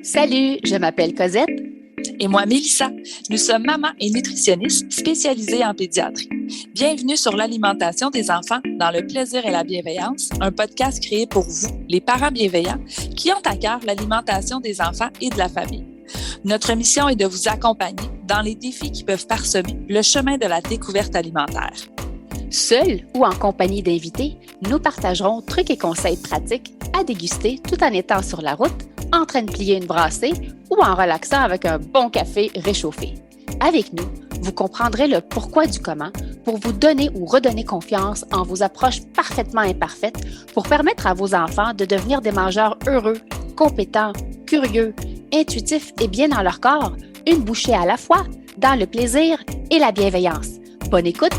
Salut, je m'appelle Cosette. Et moi, Mélissa. Nous sommes mamans et nutritionnistes spécialisées en pédiatrie. Bienvenue sur l'alimentation des enfants dans le plaisir et la bienveillance, un podcast créé pour vous, les parents bienveillants, qui ont à cœur l'alimentation des enfants et de la famille. Notre mission est de vous accompagner dans les défis qui peuvent parsemer le chemin de la découverte alimentaire. Seul ou en compagnie d'invités, nous partagerons trucs et conseils pratiques à déguster tout en étant sur la route, en train de plier une brassée ou en relaxant avec un bon café réchauffé. Avec nous, vous comprendrez le pourquoi du comment pour vous donner ou redonner confiance en vos approches parfaitement imparfaites pour permettre à vos enfants de devenir des mangeurs heureux, compétents, curieux, intuitifs et bien dans leur corps, une bouchée à la fois, dans le plaisir et la bienveillance. Bonne écoute!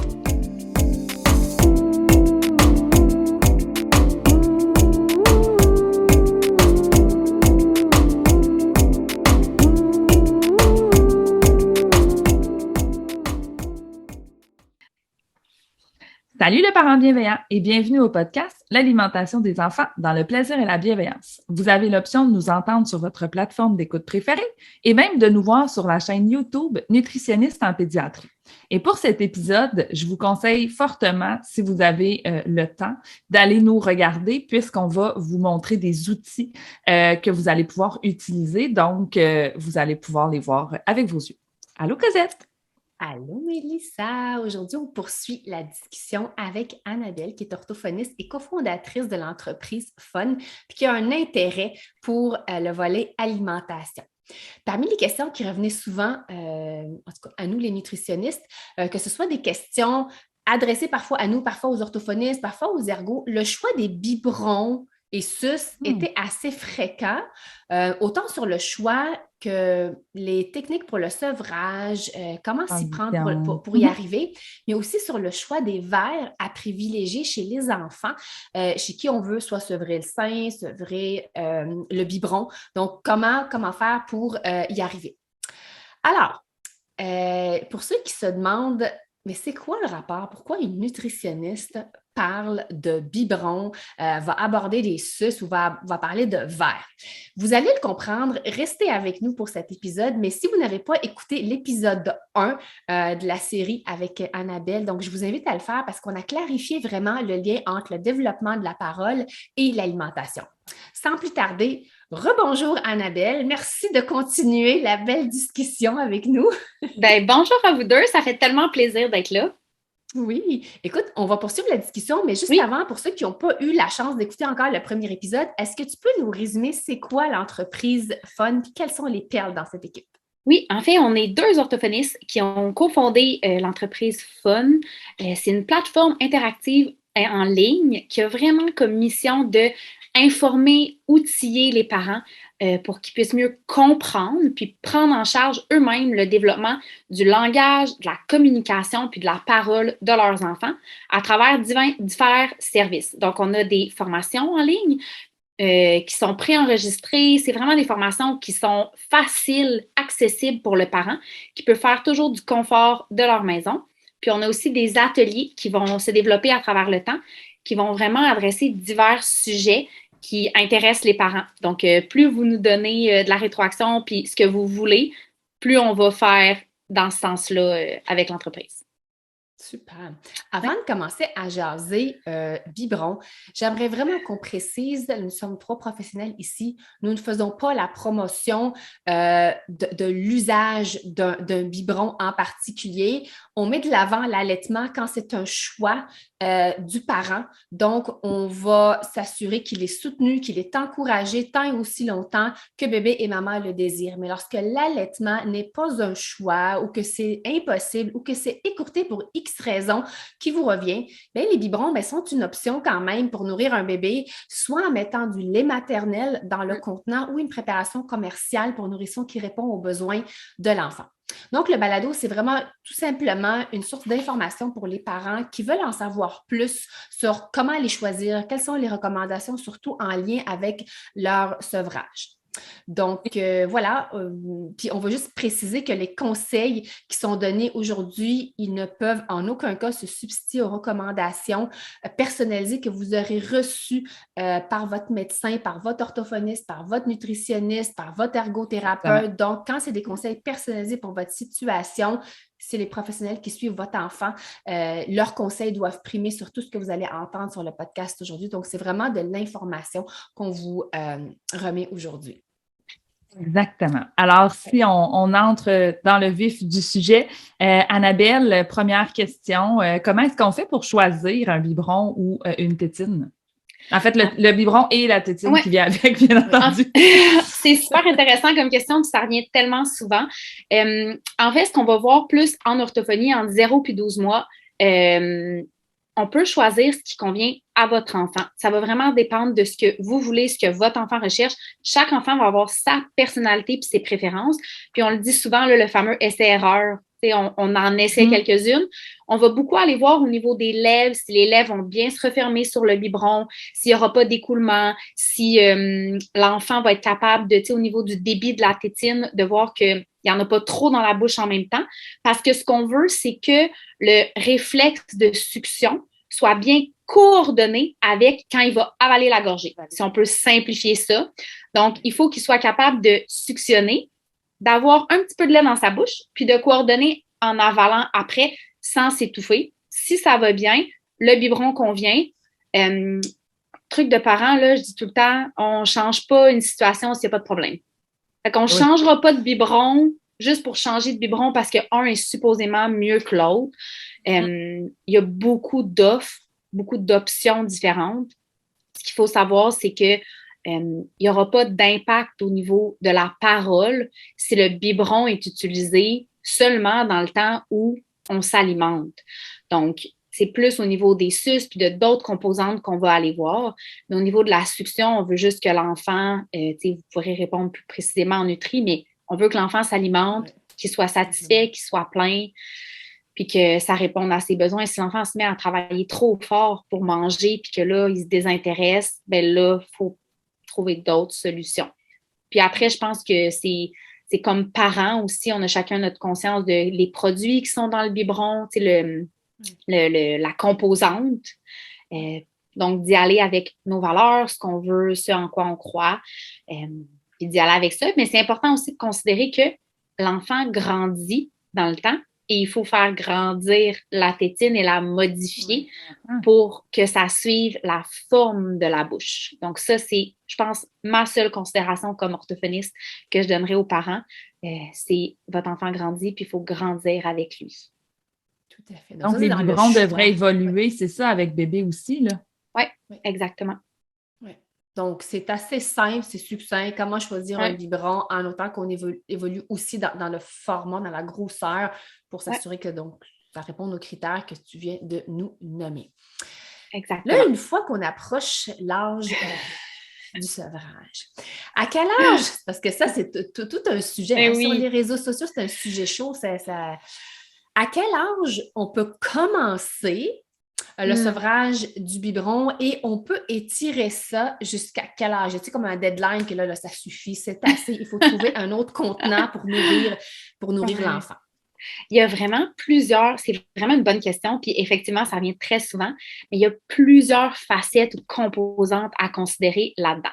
Salut les parents bienveillants et bienvenue au podcast L'alimentation des enfants dans le plaisir et la bienveillance. Vous avez l'option de nous entendre sur votre plateforme d'écoute préférée et même de nous voir sur la chaîne YouTube Nutritionniste en pédiatrie. Et pour cet épisode, je vous conseille fortement, si vous avez le temps, d'aller nous regarder puisqu'on va vous montrer des outils que vous allez pouvoir utiliser. Donc, vous allez pouvoir les voir avec vos yeux. Allô, Cosette! Allô Mélissa! Aujourd'hui, on poursuit la discussion avec Annabelle, qui est orthophoniste et cofondatrice de l'entreprise Fun, puis qui a un intérêt pour le volet alimentation. Parmi les questions qui revenaient souvent, en tout cas à nous les nutritionnistes, que ce soit des questions adressées parfois à nous, parfois aux orthophonistes, parfois aux ergos, le choix des biberons et SUS était assez fréquent, autant sur le choix que les techniques pour le sevrage, comment s'y prendre pour y arriver, mais aussi sur le choix des verres à privilégier chez les enfants, chez qui on veut soit sevrer le sein, sevrer le biberon. Donc, comment faire pour y arriver? Alors, pour ceux qui se demandent, mais c'est quoi le rapport? Pourquoi une nutritionniste parle de biberon, va aborder des suces ou va parler de verre? Vous allez le comprendre, restez avec nous pour cet épisode, mais si vous n'avez pas écouté l'épisode 1 de la série avec Annabelle, donc je vous invite à le faire parce qu'on a clarifié vraiment le lien entre le développement de la parole et l'alimentation. Sans plus tarder, rebonjour Annabelle, merci de continuer la belle discussion avec nous. Bonjour à vous deux, ça fait tellement plaisir d'être là. Oui, écoute, on va poursuivre la discussion, mais juste avant, pour ceux qui n'ont pas eu la chance d'écouter encore le premier épisode, est-ce que tu peux nous résumer c'est quoi l'entreprise Fun et quelles sont les perles dans cette équipe? Oui, en fait, on est deux orthophonistes qui ont cofondé l'entreprise Fun. C'est une plateforme interactive en ligne qui a vraiment comme mission de informer, outiller les parents pour qu'ils puissent mieux comprendre puis prendre en charge eux-mêmes le développement du langage, de la communication puis de la parole de leurs enfants à travers divers services. Donc, on a des formations en ligne qui sont préenregistrées. C'est vraiment des formations qui sont faciles, accessibles pour le parent, qui peut faire toujours du confort de leur maison. Puis, on a aussi des ateliers qui vont se développer à travers le temps, qui vont vraiment adresser divers sujets qui intéressent les parents. Donc, plus vous nous donnez de la rétroaction puis ce que vous voulez, plus on va faire dans ce sens-là avec l'entreprise. Super. Avant de commencer à jaser biberon, j'aimerais vraiment qu'on précise, nous sommes trois professionnels ici, nous ne faisons pas la promotion de l'usage d'un biberon en particulier. On met de l'avant l'allaitement quand c'est un choix du parent. Donc, on va s'assurer qu'il est soutenu, qu'il est encouragé tant et aussi longtemps que bébé et maman le désirent. Mais lorsque l'allaitement n'est pas un choix ou que c'est impossible ou que c'est écourté pour X raisons qui vous revient, bien, les biberons sont une option quand même pour nourrir un bébé, soit en mettant du lait maternel dans le contenant ou une préparation commerciale pour nourrisson qui répond aux besoins de l'enfant. Donc, le balado, c'est vraiment tout simplement une source d'information pour les parents qui veulent en savoir plus sur comment les choisir, quelles sont les recommandations, surtout en lien avec leur sevrage. Donc, voilà. Puis, on va juste préciser que les conseils qui sont donnés aujourd'hui, ils ne peuvent en aucun cas se substituer aux recommandations personnalisées que vous aurez reçues par votre médecin, par votre orthophoniste, par votre nutritionniste, par votre ergothérapeute. Donc, quand c'est des conseils personnalisés pour votre situation, c'est les professionnels qui suivent votre enfant. Leurs conseils doivent primer sur tout ce que vous allez entendre sur le podcast aujourd'hui. Donc, c'est vraiment de l'information qu'on vous remet aujourd'hui. Exactement. Alors, si on entre dans le vif du sujet, Annabelle, première question, comment est-ce qu'on fait pour choisir un biberon ou une tétine? En fait, le biberon et la tétine qui vient avec, bien entendu. C'est super intéressant comme question, puis ça revient tellement souvent. En fait, ce qu'on va voir plus en orthophonie, entre 0 puis 12 mois, on peut choisir ce qui convient à votre enfant. Ça va vraiment dépendre de ce que vous voulez, ce que votre enfant recherche. Chaque enfant va avoir sa personnalité puis ses préférences. Puis on le dit souvent, là, le fameux essai-erreur. On en essaie quelques-unes. On va beaucoup aller voir au niveau des lèvres, si les lèvres vont bien se refermer sur le biberon, s'il n'y aura pas d'écoulement, si l'enfant va être capable de, au niveau du débit de la tétine, de voir qu'il n'y en a pas trop dans la bouche en même temps. Parce que ce qu'on veut, c'est que le réflexe de succion soit bien coordonné avec quand il va avaler la gorgée. Si on peut simplifier ça. Donc, il faut qu'il soit capable de suctionner, d'avoir un petit peu de lait dans sa bouche, puis de coordonner en avalant après sans s'étouffer. Si ça va bien, le biberon convient. Truc de parents, là, je dis tout le temps, on ne change pas une situation s'il n'y a pas de problème. Fait qu'on ne changera pas de biberon juste pour changer de biberon parce qu'un est supposément mieux que l'autre. Il y a beaucoup d'offres, beaucoup d'options différentes. Ce qu'il faut savoir, c'est que il n'y aura pas d'impact au niveau de la parole si le biberon est utilisé seulement dans le temps où on s'alimente. Donc, c'est plus au niveau des suces puis de d'autres composantes qu'on va aller voir. Mais au niveau de la succion, on veut juste que l'enfant, vous pourrez répondre plus précisément en nutri, mais on veut que l'enfant s'alimente, qu'il soit satisfait, qu'il soit plein, puis que ça réponde à ses besoins. Si l'enfant se met à travailler trop fort pour manger puis que là, il se désintéresse, bien là, il faut trouver d'autres solutions. Puis après, je pense que c'est comme parents aussi, on a chacun notre conscience de les produits qui sont dans le biberon, la composante. Donc, d'y aller avec nos valeurs, ce qu'on veut, ce en quoi on croit, puis d'y aller avec ça. Mais c'est important aussi de considérer que l'enfant grandit dans le temps et il faut faire grandir la tétine et la modifier pour que ça suive la forme de la bouche. Donc ça, c'est, je pense, ma seule considération comme orthophoniste que je donnerais aux parents. C'est votre enfant grandit, puis il faut grandir avec lui. Tout à fait. Donc, les biberons devraient évoluer, c'est ça, avec bébé aussi, là? Oui, exactement. Ouais. Donc, c'est assez simple, c'est succinct. Comment choisir un biberon en autant qu'on évolue aussi dans le format, dans la grosseur, pour s'assurer que donc ça répond aux critères que tu viens de nous nommer. Exactement. Là, une fois qu'on approche l'âge du sevrage, à quel âge? Parce que ça, c'est tout un sujet. Sur les réseaux sociaux, c'est un sujet chaud. À quel âge on peut commencer le sevrage du biberon et on peut étirer ça jusqu'à quel âge? Tu sais, comme un deadline que là, ça suffit, c'est assez. Il faut trouver un autre contenant pour nourrir l'enfant. Il y a vraiment c'est vraiment une bonne question, puis effectivement, ça revient très souvent, mais il y a plusieurs facettes ou composantes à considérer là-dedans.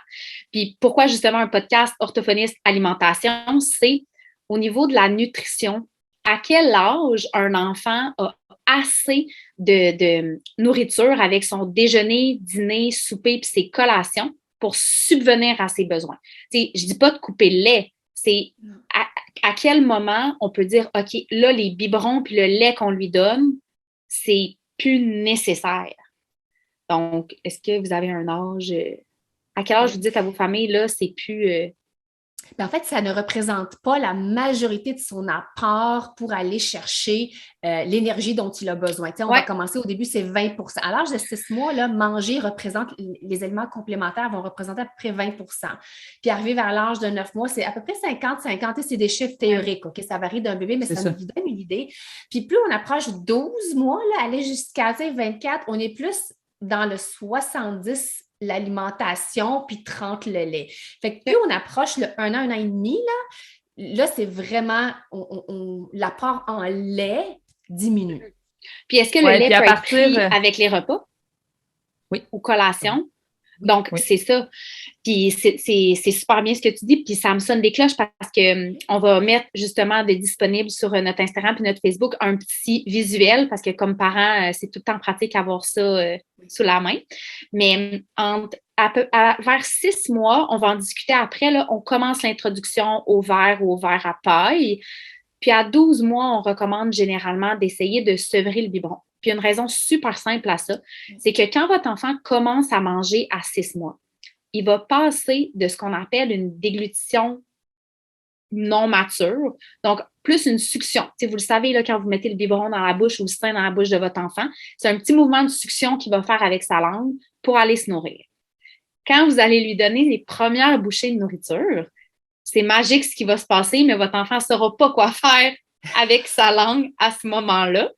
Puis pourquoi justement un podcast orthophoniste alimentation, c'est au niveau de la nutrition, à quel âge un enfant a assez de nourriture avec son déjeuner, dîner, souper puis ses collations pour subvenir à ses besoins. Tu sais, je dis pas de couper le lait, c'est à quel moment on peut dire, OK, là, les biberons puis le lait qu'on lui donne, c'est plus nécessaire. Donc, est-ce que vous avez un âge? À quel âge vous dites à vos familles, là, c'est plus... En fait, ça ne représente pas la majorité de son apport pour aller chercher l'énergie dont il a besoin. On va commencer au début, c'est 20 %. À l'âge de 6 mois, là, manger représente, les aliments complémentaires vont représenter à peu près 20 %. Puis arriver vers l'âge de 9 mois, c'est à peu près 50-50. C'est des chiffres théoriques. OK? Ça varie d'un bébé, mais ça nous donne une idée. Puis plus on approche 12 mois, là, aller jusqu'à 24, on est plus dans le 70 l'alimentation, puis 30 le lait. Fait que plus on approche le 1 an et demi, là c'est vraiment, l'apport en lait diminue. Puis est-ce que le lait peut être pris avec les repas? Oui. Ou collation? Donc, c'est ça. Puis c'est super bien ce que tu dis, puis ça me sonne des cloches parce que on va mettre justement disponible sur notre Instagram puis notre Facebook un petit visuel parce que comme parents, c'est tout le temps pratique d'avoir ça sous la main. Mais vers 6 mois, on va en discuter après, là, on commence l'introduction au verre ou au verre à paille. Puis à 12 mois, on recommande généralement d'essayer de sevrer le biberon. Puis une raison super simple à ça, c'est que quand votre enfant commence à manger à 6 mois, il va passer de ce qu'on appelle une déglutition non mature, donc plus une succion. Tu sais, vous le savez, là, quand vous mettez le biberon dans la bouche ou le sein dans la bouche de votre enfant, c'est un petit mouvement de succion qu'il va faire avec sa langue pour aller se nourrir. Quand vous allez lui donner les premières bouchées de nourriture, c'est magique ce qui va se passer, mais votre enfant ne saura pas quoi faire avec sa langue à ce moment-là.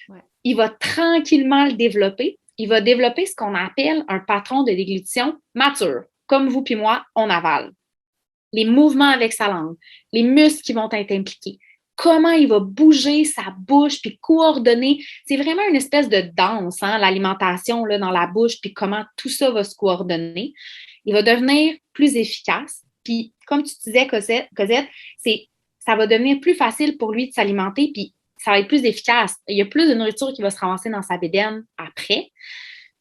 Ouais. Il va tranquillement le développer. Il va développer ce qu'on appelle un patron de déglutition mature. Comme vous puis moi, on avale. Les mouvements avec sa langue, les muscles qui vont être impliqués, comment il va bouger sa bouche, puis coordonner. C'est vraiment une espèce de danse, hein, l'alimentation là, dans la bouche, puis comment tout ça va se coordonner. Il va devenir plus efficace. Puis, comme tu disais, Cosette, ça va devenir plus facile pour lui de s'alimenter, puis ça va être plus efficace. Il y a plus de nourriture qui va se ramasser dans sa bédaine après.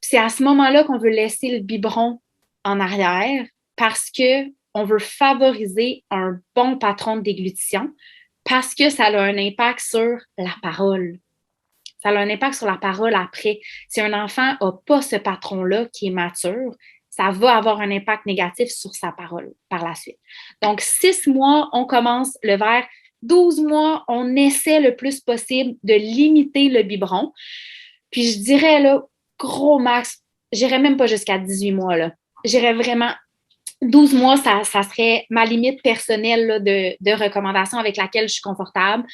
Puis c'est à ce moment-là qu'on veut laisser le biberon en arrière parce qu'on veut favoriser un bon patron de déglutition parce que ça a un impact sur la parole. Ça a un impact sur la parole après. Si un enfant n'a pas ce patron-là qui est mature, ça va avoir un impact négatif sur sa parole par la suite. Donc, 6 mois, on commence le verre. 12 mois, on essaie le plus possible de limiter le biberon. Puis, je dirais, là, gros max, j'irais même pas jusqu'à 18 mois, là. J'irais vraiment... 12 mois, ça serait ma limite personnelle là, de recommandation avec laquelle je suis confortable.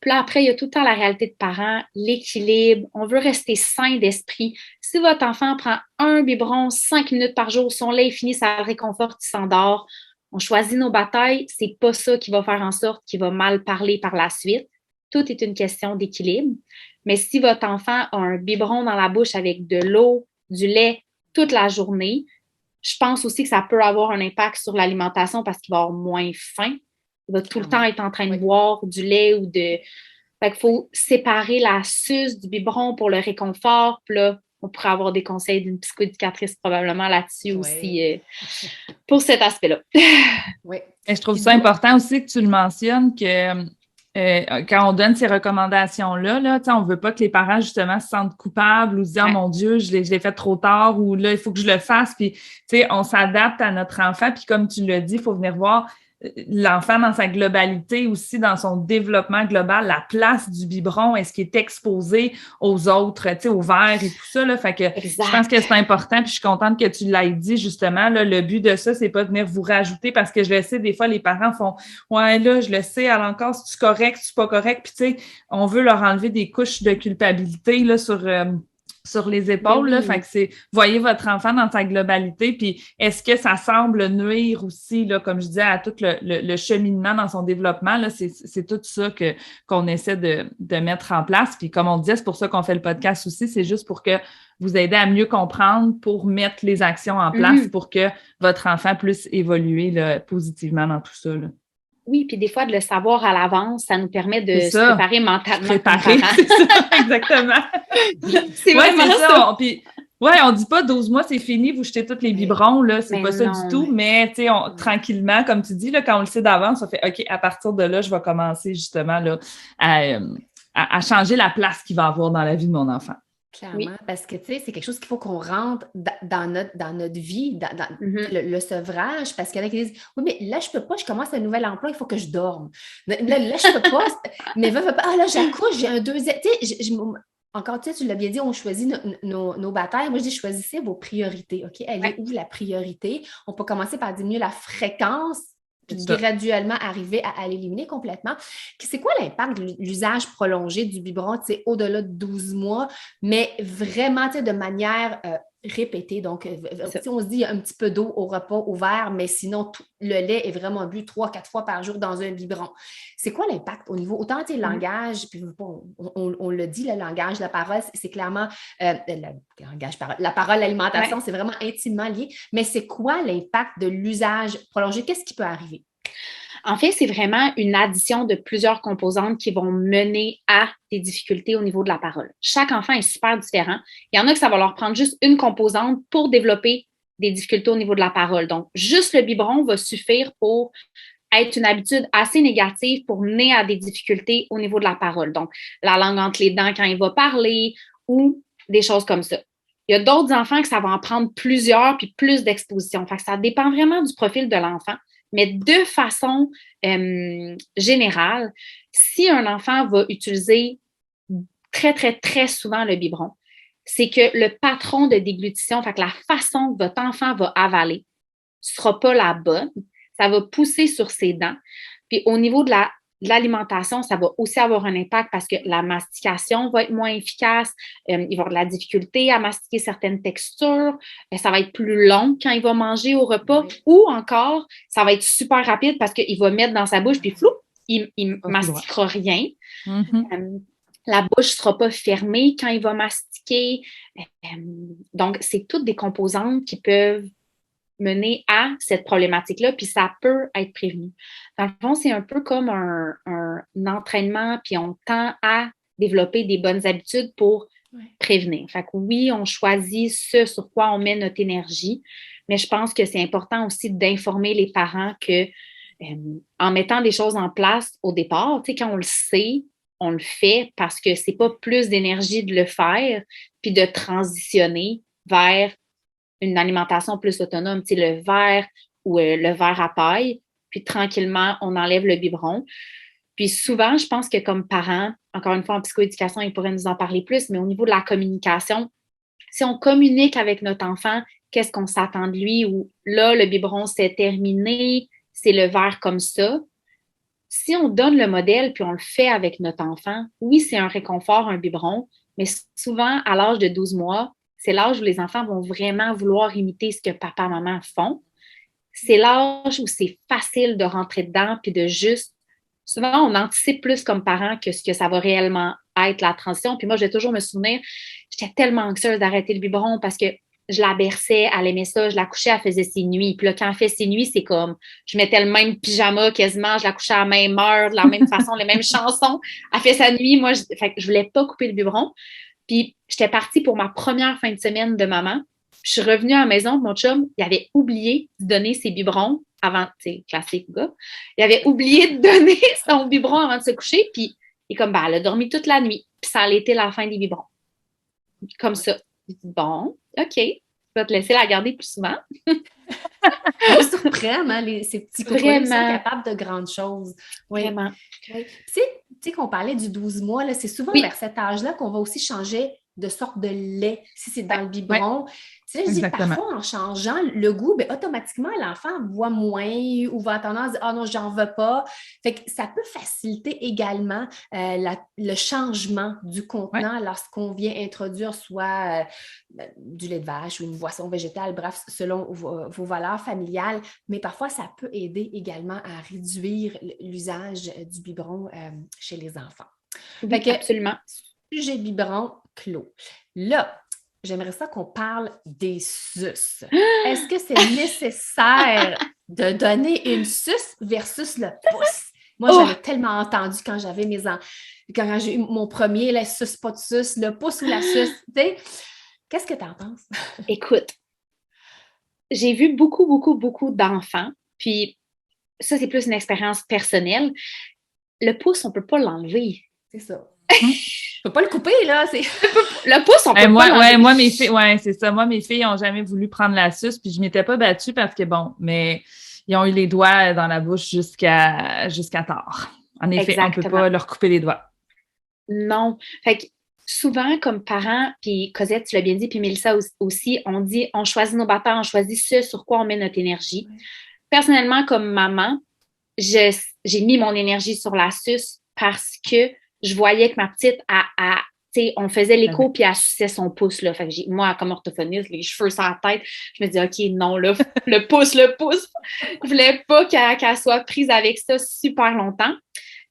Puis là, après, il y a tout le temps la réalité de parents, l'équilibre. On veut rester sain d'esprit. Si votre enfant prend un biberon 5 minutes par jour, son lait est fini, ça le réconforte, il s'endort. On choisit nos batailles. C'est pas ça qui va faire en sorte qu'il va mal parler par la suite. Tout est une question d'équilibre. Mais si votre enfant a un biberon dans la bouche avec de l'eau, du lait toute la journée, je pense aussi que ça peut avoir un impact sur l'alimentation parce qu'il va avoir moins faim. Il va tout le temps être en train de boire du lait ou de... Fait qu'il faut séparer la suce du biberon pour le réconfort. Puis là, on pourrait avoir des conseils d'une psychoéducatrice probablement là-dessus aussi pour cet aspect-là. Oui. Et je trouve ça important aussi que tu le mentionnes que quand on donne ces recommandations-là, là, on ne veut pas que les parents, justement, se sentent coupables ou se disent « Oh mon Dieu, je l'ai fait trop tard » ou « Là, il faut que je le fasse. » Puis, on s'adapte à notre enfant. Puis, comme tu l'as dit, il faut venir voir l'enfant dans sa globalité aussi, dans son développement global, la place du biberon, est-ce qu'il est exposé aux autres, au verre et tout ça, là. Fait que exact. Je pense que c'est important, puis je suis contente que tu l'aies dit, justement, là, le but de ça, c'est pas de venir vous rajouter, parce que je le sais, des fois, les parents font, ouais, là, je le sais, alors encore, si tu correct, si tu pas correct, puis tu sais, on veut leur enlever des couches de culpabilité, là, sur les épaules, là. Fait que c'est, voyez votre enfant dans sa globalité, puis est-ce que ça semble nuire aussi, là, comme je disais, à tout le cheminement dans son développement, là, c'est tout ça qu'on essaie de mettre en place. Puis comme on disait, c'est pour ça qu'on fait le podcast aussi, c'est juste pour que vous aider à mieux comprendre, pour mettre les actions en place pour que votre enfant puisse évoluer là, positivement dans tout ça, là. Oui, puis des fois, de le savoir à l'avance, ça nous permet de se préparer mentalement. C'est ça, exactement. C'est vraiment ça. Puis, on dit pas 12 mois, c'est fini, vous jetez tous les biberons, là, c'est pas ça du tout, mais tu sais, tranquillement, comme tu dis, là, quand on le sait d'avance, on fait OK, à partir de là, je vais commencer justement là, à changer la place qu'il va avoir dans la vie de mon enfant. Clairement, parce que, tu sais, c'est quelque chose qu'il faut qu'on rentre dans notre vie, dans le sevrage, parce qu'il y en a qui disent « Oui, mais là, je peux pas, je commence un nouvel emploi, il faut que je dorme. Là, je peux pas, mais va pas. Ah, là, j'accouche, j'ai un deuxième. » Tu sais, encore, tu l'as bien dit, on choisit nos batailles. Moi, je dis, choisissez vos priorités, OK? Elle est où la priorité? On peut commencer par diminuer la fréquence, puis graduellement arriver à l'éliminer complètement. C'est quoi l'impact de l'usage prolongé du biberon, au-delà de 12 mois, mais vraiment, de manière répété. Donc, si on se dit un petit peu d'eau au repas, au verre, mais sinon, le lait est vraiment bu 3-4 fois par jour dans un biberon. C'est quoi l'impact au niveau, autant le langage, puis on le dit, le langage, la parole, c'est clairement, la parole, l'alimentation, c'est vraiment intimement lié, mais c'est quoi l'impact de l'usage prolongé? Qu'est-ce qui peut arriver? En fait, c'est vraiment une addition de plusieurs composantes qui vont mener à des difficultés au niveau de la parole. Chaque enfant est super différent. Il y en a que ça va leur prendre juste une composante pour développer des difficultés au niveau de la parole. Donc, juste le biberon va suffire pour être une habitude assez négative pour mener à des difficultés au niveau de la parole. Donc, la langue entre les dents quand il va parler ou des choses comme ça. Il y a d'autres enfants que ça va en prendre plusieurs puis plus d'exposition. Fait que ça dépend vraiment du profil de l'enfant. Mais de façon générale, si un enfant va utiliser très, très, très souvent le biberon, c'est que le patron de déglutition, fait que la façon que votre enfant va avaler ne sera pas la bonne. Ça va pousser sur ses dents. Puis au niveau de l'alimentation, ça va aussi avoir un impact parce que la mastication va être moins efficace. Il va avoir de la difficulté à mastiquer certaines textures. Ça va être plus long quand il va manger au repas. Ou encore, ça va être super rapide parce qu'il va mettre dans sa bouche puis flou, il mastiquera rien. La bouche ne sera pas fermée quand il va mastiquer. Donc, c'est toutes des composantes qui peuvent mener à cette problématique-là, puis ça peut être prévenu. Dans le fond, c'est un peu comme un entraînement, puis on tend à développer des bonnes habitudes pour prévenir. Fait que oui, on choisit ce sur quoi on met notre énergie, mais je pense que c'est important aussi d'informer les parents que en mettant des choses en place au départ, tu sais, quand on le sait, on le fait parce que c'est pas plus d'énergie de le faire, puis de transitionner vers une alimentation plus autonome, tu sais, le verre ou le verre à paille, puis tranquillement, on enlève le biberon. Puis souvent, je pense que comme parents, encore une fois, en psychoéducation, ils pourraient nous en parler plus, mais au niveau de la communication, si on communique avec notre enfant, qu'est-ce qu'on s'attend de lui, ou là, le biberon, c'est terminé, c'est le verre comme ça. Si on donne le modèle, puis on le fait avec notre enfant, oui, c'est un réconfort, un biberon, mais souvent, à l'âge de 12 mois, c'est l'âge où les enfants vont vraiment vouloir imiter ce que papa et maman font. C'est l'âge où c'est facile de rentrer dedans puis de juste... Souvent, on anticipe plus comme parents que ce que ça va réellement être la transition. Puis moi, je vais toujours me souvenir, j'étais tellement anxieuse d'arrêter le biberon parce que je la berçais, elle aimait ça, je la couchais, elle faisait ses nuits. Puis là, quand elle fait ses nuits, c'est comme, je mettais le même pyjama quasiment, je la couchais à la même heure, de la même façon, les mêmes chansons. Elle fait sa nuit, moi, je voulais pas couper le biberon. Puis, j'étais partie pour ma première fin de semaine de maman. Je suis revenue à la maison, mon chum, il avait oublié de donner ses biberons avant, tu sais, classique gars. Il avait oublié de donner son biberon avant de se coucher, puis il est comme, elle a dormi toute la nuit. Puis ça allait été la fin des biberons. Comme ça. Je dis, bon, OK, je vais te laisser la garder plus souvent. Ça me surprend, hein, ces petits copains qui sont capables de grandes choses. Oui. Vraiment. Oui. Tu sais qu'on parlait du 12 mois, là, c'est souvent vers cet âge-là qu'on va aussi changer de sorte de lait, si c'est dans le biberon. Tu sais, je dis parfois, en changeant le goût, bien, automatiquement, l'enfant boit moins ou va avoir tendance à dire « Ah non, j'en veux pas ». Fait que ça peut faciliter également le changement du contenant lorsqu'on vient introduire soit du lait de vache ou une boisson végétale, bref, selon vos valeurs familiales. Mais parfois, ça peut aider également à réduire l'usage du biberon chez les enfants. Oui, fait que, absolument. Sujet biberon clos. Là, j'aimerais ça qu'on parle des suces. Est-ce que c'est nécessaire de donner une suce versus le pouce? Moi, j'en ai tellement entendu quand j'avais quand j'ai eu mon premier, la suce, pas de suce, le pouce ou la suce. Qu'est-ce que tu en penses? Écoute, j'ai vu beaucoup, beaucoup, beaucoup d'enfants, puis ça, c'est plus une expérience personnelle. Le pouce, on ne peut pas l'enlever. C'est ça. On peut pas le couper, là. Le pouce, on peut pas l'enlever. Moi, mes filles, c'est ça. Moi, mes filles n'ont jamais voulu prendre la suce, puis je m'étais pas battue parce que, bon, mais ils ont eu les doigts dans la bouche jusqu'à tard. En effet, exactement. On ne peut pas leur couper les doigts. Non. Fait que souvent, comme parents, puis Cosette, tu l'as bien dit, puis Mélissa aussi, on dit, on choisit nos batailles, on choisit ce sur quoi on met notre énergie. Oui. Personnellement, comme maman, j'ai mis mon énergie sur la suce parce que je voyais que ma petite, sais, on faisait l'écho, puis elle suçait son pouce, là. Fait que moi, comme orthophoniste, les cheveux sur la tête, je me dis, OK, non, là, le pouce. Je voulais pas qu'elle soit prise avec ça super longtemps.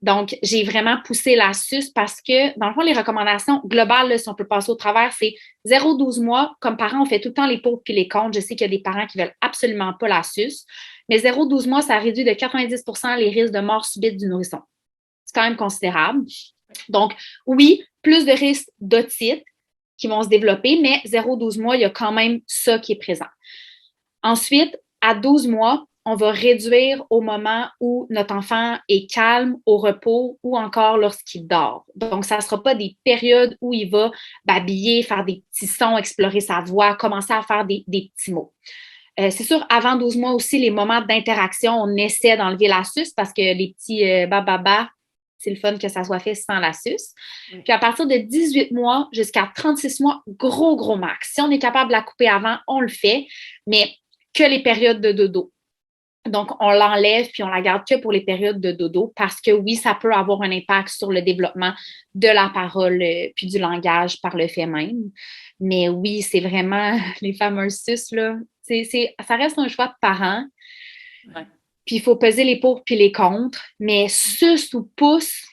Donc, j'ai vraiment poussé la suce parce que, dans le fond, les recommandations globales, là, si on peut passer au travers, c'est 0-12 mois. Comme parents, on fait tout le temps les pour puis les contre. Je sais qu'il y a des parents qui veulent absolument pas la suce. Mais 0-12 mois, ça réduit de 90% les risques de mort subite du nourrisson. C'est quand même considérable. Donc, oui, plus de risques d'otite qui vont se développer, mais 0-12 mois, il y a quand même ça qui est présent. Ensuite, à 12 mois, on va réduire au moment où notre enfant est calme, au repos ou encore lorsqu'il dort. Donc, ça ne sera pas des périodes où il va babiller, faire des petits sons, explorer sa voix, commencer à faire des petits mots. C'est sûr, avant 12 mois aussi, les moments d'interaction, on essaie d'enlever la suce parce que les petits bababa, c'est le fun que ça soit fait sans la suce. Oui. Puis à partir de 18 mois jusqu'à 36 mois, gros max. Si on est capable de la couper avant, on le fait, mais que les périodes de dodo. Donc, on l'enlève puis on la garde que pour les périodes de dodo parce que oui, ça peut avoir un impact sur le développement de la parole puis du langage par le fait même. Mais oui, c'est vraiment les fameuses suces, là. Ça reste un choix de parents. Ouais. Puis il faut peser les pour puis les contre. Mais suce ou pouce,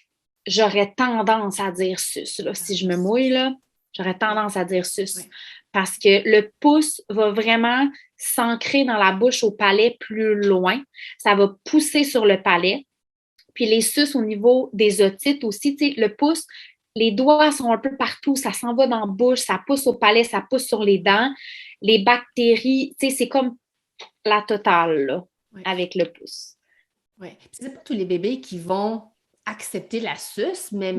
j'aurais tendance à dire suce. Là. Si je me mouille, là, j'aurais tendance à dire suce. Ouais. Parce que le pouce va vraiment s'ancrer dans la bouche au palais plus loin. Ça va pousser sur le palais. Puis les suces au niveau des otites aussi, tu sais, le pouce, les doigts sont un peu partout, ça s'en va dans la bouche, ça pousse au palais, ça pousse sur les dents. Les bactéries, tu sais, c'est comme la totale, là, avec le pouce. Oui. C'est pas tous les bébés qui vont accepter la suce, mais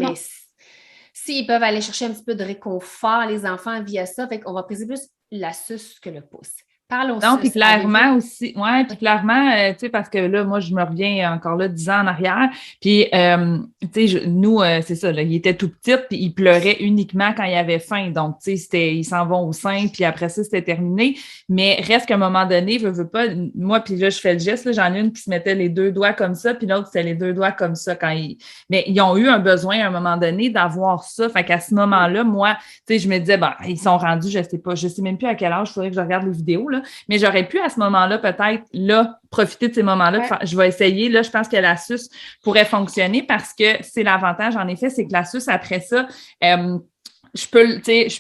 s'ils peuvent aller chercher un petit peu de réconfort, les enfants, via ça, fait qu'on va priser plus la suce que le pouce. Parlons non, puis clairement aussi, ouais, puis clairement, tu sais, parce que là, moi, je me reviens encore là 10 ans en arrière, puis, tu sais, nous, c'est ça, là, il était tout petit, puis il pleurait uniquement quand il avait faim, donc, tu sais, ils s'en vont au sein, puis après ça, c'était terminé, mais reste qu'à un moment donné, veux pas, moi, puis là, je fais le geste, là, j'en ai une qui se mettait les deux doigts comme ça, puis l'autre, c'était les deux doigts comme ça mais ils ont eu un besoin à un moment donné d'avoir ça, fait qu'à ce moment-là, moi, tu sais, je me disais, ils sont rendus, je sais même plus à quel âge, il faudrait que je regarde les vidéos, là, mais j'aurais pu à ce moment-là, peut-être, là, profiter de ces moments-là. Ouais. Je vais essayer. Là, je pense que la suce pourrait fonctionner parce que c'est l'avantage, en effet, c'est que la suce, après ça, je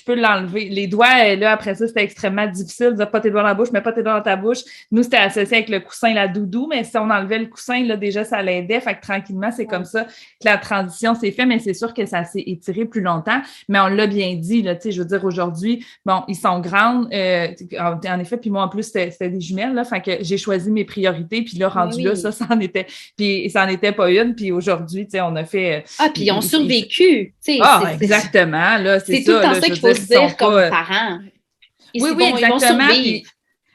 peux l'enlever. Les doigts, là, après ça, c'était extrêmement difficile de dire pas tes doigts dans la bouche, mais pas tes doigts dans ta bouche. Nous, c'était associé avec le coussin, la doudou, mais si on enlevait le coussin, là, déjà, ça l'aidait. Fait que tranquillement, c'est comme ça que la transition s'est faite, mais c'est sûr que ça s'est étiré plus longtemps. Mais on l'a bien dit, là, tu sais, je veux dire, aujourd'hui, bon, ils sont grandes, en effet, puis moi, en plus, c'était des jumelles, là, fait que j'ai choisi mes priorités, puis là, rendu là, ça en était, puis ça en était pas une, puis aujourd'hui, tu sais, on a fait... puis ils ont survécu, tu sais. Exactement, là, c'est tout le temps ça qu'il faut se dire comme parents. Oui, exactement. Puis,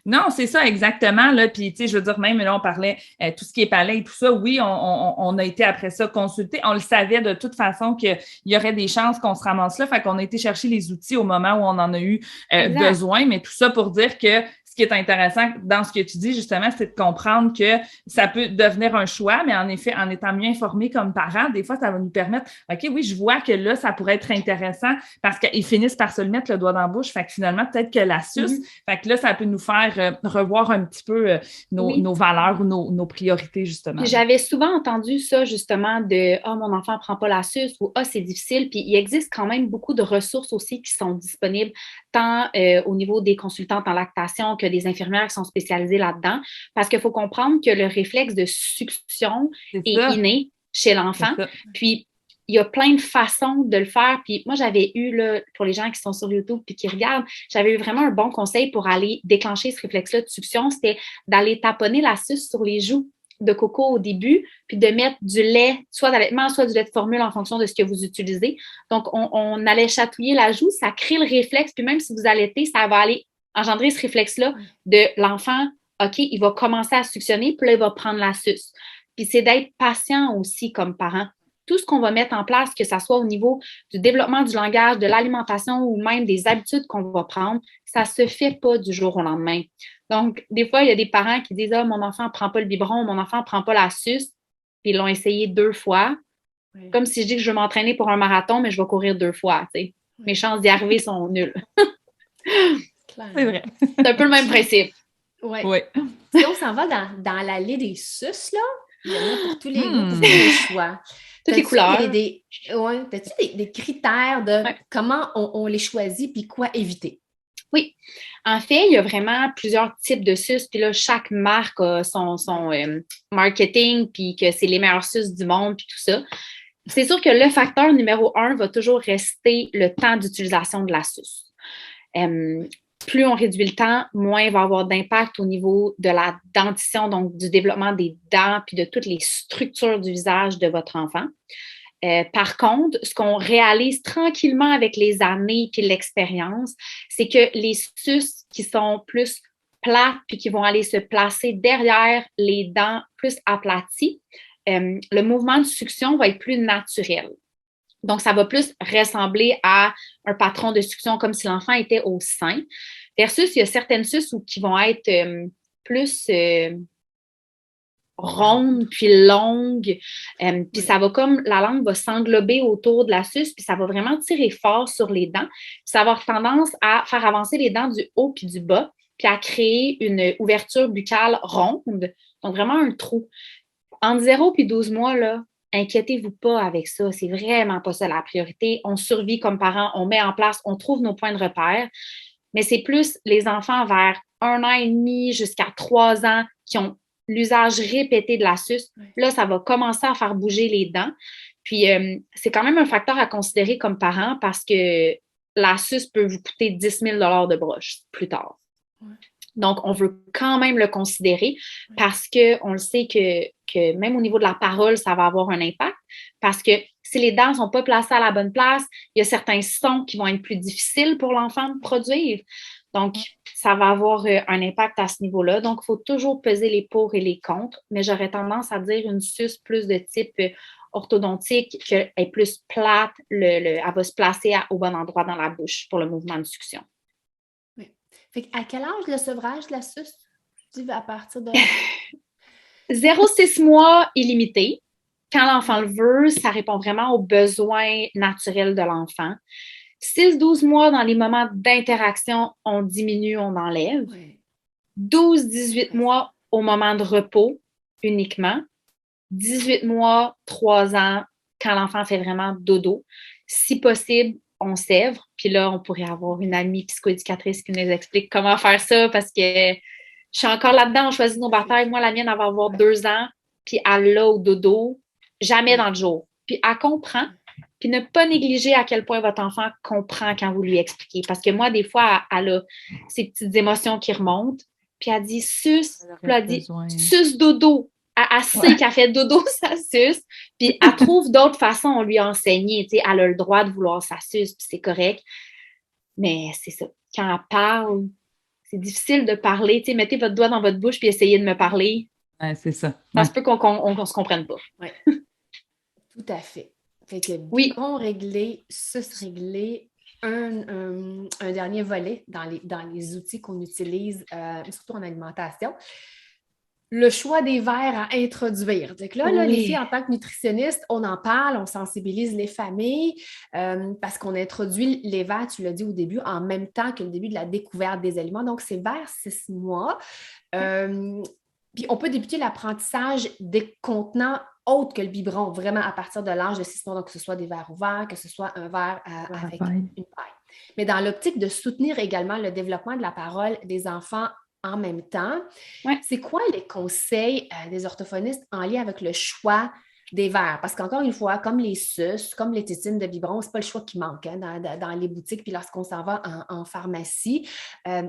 non, c'est ça, exactement. Là, puis, tu sais, je veux dire, même là, on parlait tout ce qui est palais et tout ça. Oui, on a été après ça consulter. On le savait de toute façon qu'il y aurait des chances qu'on se ramasse là. Fait qu'on a été chercher les outils au moment où on en a eu besoin. Mais tout ça pour dire que ce qui est intéressant dans ce que tu dis, justement, c'est de comprendre que ça peut devenir un choix, mais en effet, en étant mieux informé comme parents, des fois, ça va nous permettre, OK, oui, je vois que là, ça pourrait être intéressant parce qu'ils finissent par se le mettre le doigt dans la bouche. Fait que finalement, peut-être que la suce, fait que là, ça peut nous faire revoir un petit peu nos valeurs ou nos priorités, justement. J'avais souvent entendu ça, justement, de « Ah, mon enfant ne prend pas la suce » ou « Ah, c'est difficile ». Puis il existe quand même beaucoup de ressources aussi qui sont disponibles, tant au niveau des consultantes en lactation que des infirmières qui sont spécialisées là-dedans, parce qu'il faut comprendre que le réflexe de succion est inné chez l'enfant. Puis, il y a plein de façons de le faire. Puis moi, j'avais eu, là, pour les gens qui sont sur YouTube puis qui regardent, j'avais eu vraiment un bon conseil pour aller déclencher ce réflexe-là de succion, c'était d'aller taponner la suce sur les joues de coco au début, puis de mettre du lait, soit d'allaitement, soit du lait de formule en fonction de ce que vous utilisez. Donc, on allait chatouiller la joue, ça crée le réflexe, puis même si vous allaitez, ça va aller engendrer ce réflexe-là de l'enfant, OK, il va commencer à suctionner, puis là, il va prendre la suce. Puis c'est d'être patient aussi comme parent. Tout ce qu'on va mettre en place, que ce soit au niveau du développement du langage, de l'alimentation ou même des habitudes qu'on va prendre, ça ne se fait pas du jour au lendemain. Donc, des fois, il y a des parents qui disent « Ah, mon enfant ne prend pas le biberon, mon enfant ne prend pas la suce. » Puis ils l'ont essayé 2 fois. Oui. Comme si je dis que je veux m'entraîner pour un marathon, mais je vais courir 2 fois, tu sais. mes chances d'y arriver sont nulles. C'est vrai. C'est un peu le même principe. Ouais. Oui. Si on s'en va dans l'allée des sus, là, il y en a pour tous les goûts, pour tous les choix. Toutes les couleurs. T'as-tu des critères de comment on les choisit puis quoi éviter? Oui. En fait, il y a vraiment plusieurs types de suces. Puis là, chaque marque a son marketing, puis que c'est les meilleurs suces du monde, puis tout ça. C'est sûr que le facteur numéro 1 va toujours rester le temps d'utilisation de la suce. Plus on réduit le temps, moins il va avoir d'impact au niveau de la dentition, donc du développement des dents, puis de toutes les structures du visage de votre enfant. Par contre, ce qu'on réalise tranquillement avec les années puis l'expérience, c'est que les suces qui sont plus plates puis qui vont aller se placer derrière les dents plus aplaties, le mouvement de succion va être plus naturel. Donc, ça va plus ressembler à un patron de succion comme si l'enfant était au sein. Versus, il y a certaines suces qui vont être plus rondes, puis longues. Puis ça va comme, la langue va s'englober autour de la suce, puis ça va vraiment tirer fort sur les dents. Puis ça va avoir tendance à faire avancer les dents du haut puis du bas, puis à créer une ouverture buccale ronde. Donc, vraiment un trou. Entre 0 et 12 mois, là, inquiétez-vous pas avec ça. C'est vraiment pas ça la priorité. On survit comme parents, on met en place, on trouve nos points de repère. Mais c'est plus les enfants vers 1 an et demi jusqu'à 3 ans qui ont l'usage répété de la suce. Là, ça va commencer à faire bouger les dents. Puis, c'est quand même un facteur à considérer comme parent parce que la suce peut vous coûter 10 000 de broche plus tard. Ouais. Donc, on veut quand même le considérer parce qu'on le sait que même au niveau de la parole, ça va avoir un impact parce que si les dents ne sont pas placées à la bonne place, il y a certains sons qui vont être plus difficiles pour l'enfant de produire. Donc, ça va avoir un impact à ce niveau-là. Donc, il faut toujours peser les pour et les contre, mais j'aurais tendance à dire une suce plus de type orthodontique, qu'elle est plus plate, elle va se placer au bon endroit dans la bouche pour le mouvement de succion. Fait à quel âge le sevrage de la suce? Tu dis à partir de... 0-6 mois illimité. Quand l'enfant le veut, ça répond vraiment aux besoins naturels de l'enfant. 6-12 mois, dans les moments d'interaction, on diminue, on enlève. 12-18 mois au moment de repos uniquement. 18 mois, 3 ans, quand l'enfant fait vraiment dodo. Si possible, on sèvre. Puis là, on pourrait avoir une amie psychoéducatrice qui nous explique comment faire ça parce que je suis encore là-dedans, on choisit nos batailles. Moi, la mienne, elle va avoir 2 ans, puis elle l'a au dodo, jamais dans le jour. Puis elle comprend, puis ne pas négliger à quel point votre enfant comprend quand vous lui expliquez. Parce que moi, des fois, elle a ces petites émotions qui remontent, puis elle dit « suce », puis elle dit « suce dodo ». Elle sait qu'elle fait dodo sa suce, puis elle trouve d'autres façons de lui enseigner. Tu sais, elle a le droit de vouloir sa suce, puis c'est correct. Mais c'est ça. Quand elle parle, c'est difficile de parler. Tu sais, mettez votre doigt dans votre bouche puis essayez de me parler. Ouais, c'est ça. Ça se peut qu'on se comprenne pas. Ouais. Tout à fait. Fait que biberon réglé, suce réglé, un dernier volet dans les outils qu'on utilise, surtout en alimentation. Le choix des verres à introduire. Donc là, les filles, en tant que nutritionnistes, on en parle, on sensibilise les familles parce qu'on introduit les verres, tu l'as dit au début, en même temps que le début de la découverte des aliments. Donc, c'est vers 6 mois. Puis, on peut débuter l'apprentissage des contenants autres que le biberon, vraiment à partir de l'âge de 6 mois. Donc, que ce soit des verres ouverts, que ce soit un verre avec une paille. Mais dans l'optique de soutenir également le développement de la parole des enfants en même temps. C'est quoi les conseils des orthophonistes en lien avec le choix des verres? Parce qu'encore une fois, comme les suces, comme les tétines de biberon, c'est pas le choix qui manque dans les boutiques puis lorsqu'on s'en va en pharmacie.